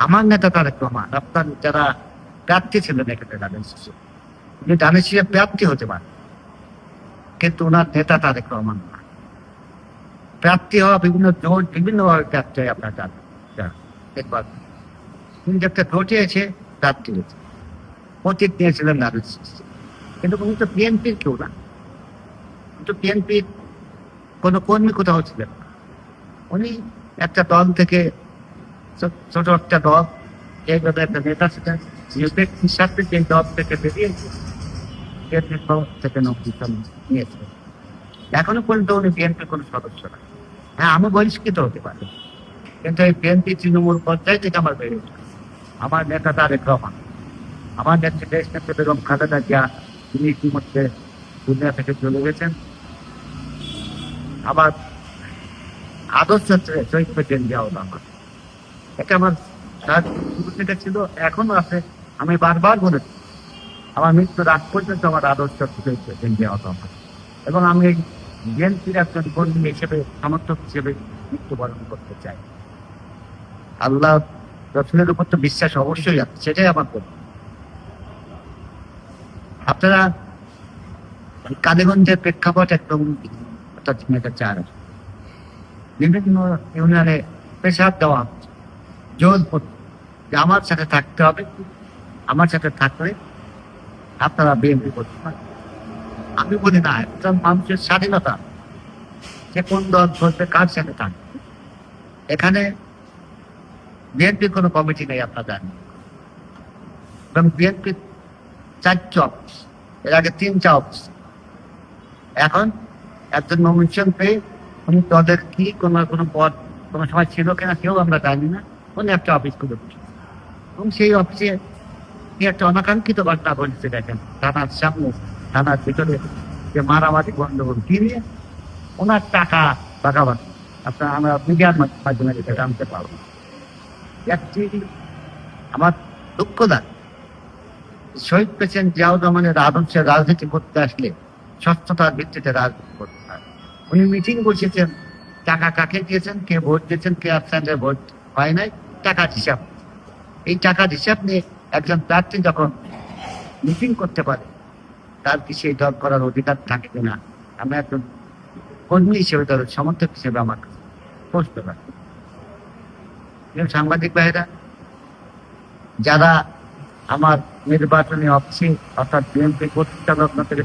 আমার নেতা তারেক রহমান, আপনার যারা প্রার্থী ছিলেন এখানে উনি ধানের শীষে প্রার্থী হতে পারেন, কিন্তু ওনার নেতা তারেক রহমান না। প্রার্থী হওয়া বিভিন্ন জোট বিভিন্নভাবে প্রার্থী হয়, আপনার জানেন। দেখবার উনি একটা জোটে এসে প্রার্থী হয়েছে, প্রতীক নিয়েছিলেন ধানের শীষ, কিন্তু উনি তো বিএনপির কেউ না, কিন্তু বিএনপির কোনো কর্মী কোথাও ছিলেন না। উনি একটা দল থেকে, ছোট একটা দল, এইভাবে একটা নেতা ছিলেন, ব্যক্তির সাথে যে দল থেকে বেরিয়েছে থেকে নৌকিশন নিয়েছিলেন। এখনো পর্যন্ত উনি বিএনপির কোনো সদস্য না। হ্যাঁ, আমি বহিষ্কৃত হতে পারি, কিন্তু এই বিএনপি তৃণমূল পর্যায়ে থেকে আমার বেরিয়েছে। আমার নেতা তারেক রহমান, আমার নেত্রী দেশ নেত্রী বেগম খালেদা জিয়া, তিনি ইতিমধ্যে দুনিয়া থেকে চলে গেছেন। আমার আদর্শ শহীদ প্রেসিডেন্ট জিয়াউর রহমান, এটা আমার শুরু থেকে ছিল, এখনো আছে। আমি বারবার বলেছি, আমার মৃত্যুর আগ পর্যন্ত আমার আদর্শ শহীদ প্রেসিডেন্ট জিয়াউর রহমান, এবং আমি এই বিএনপির একজন কর্মী হিসেবে, সমর্থক হিসেবে মৃত্যুবরণ করতে চাই। আল্লাহ রসুলের উপর তো বিশ্বাস অবশ্যই আছে, সেটাই আমার কর্ম। আপনারা কালীগঞ্জের প্রেক্ষাপট একদম অর্থাৎ চার বিভিন্ন ইউনিয়নে প্রেসার দেওয়া হচ্ছে, জোর যে আমার সাথে থাকতে হবে, আমার সাথে থাকলে আপনারা বিএনপি করতে পারেন। আমি বলি না, একজন মানুষের স্বাধীনতা, সে কোন দল ধরবে, কার সাথে থাকবে। এখানে বিএনপির কোনো কমিটি নেই, আপনারা জানেন, এবং বিএনপির 4টি অফিস, এর আগে 3টা অফিস। এখন একজন নমিনেশন পেয়ে উনি দলের কি কোনো পদ কোনো সময় ছিল কিনা কেউ আমরা জানি না, উনি একটা অফিস করে দিচ্ছেন, এবং সেই অফিসে একটা অনাকাঙ্ক্ষিত ঘটনা ঘটেছে। দেখেন, থানার সামনে, থানার ভিতরে যে মারামারি গন্ডগোল কিনে ওনার টাকা টাকাবাদ, আপনার আমরা মিডিয়ার মাধ্যমে এটা জানতে পারবো। একটি আমার দুঃখদায়ক, শহীদ প্রেসিডেন্ট জিয়াউর রহমানের আদর্শে রাজনীতি করতে আসলে স্বচ্ছতার ভিত্তিতে রাজনীতি করতে হয়। উনি মিটিং বসেছেন, টাকা কাকে দিয়েছেন, কে ভোট দিয়েছেন, কে অ্যাবসেন্টে ভোট হয় নাই, টাকার হিসাব। এই টাকার হিসাব নিয়ে একজন প্রার্থী যখন মিটিং করতে পারে, তার কি সেই দল করার অধিকার থাকে কিনা, আমি একজন কর্মী হিসেবে, দলের সমর্থক হিসেবে আমার প্রশ্ন রাখি। সাংবাদিক ভাইরা, যারা আমার নির্বাচনী অফিসে অর্থাৎ বিএনপি কর্তৃত্ব থেকে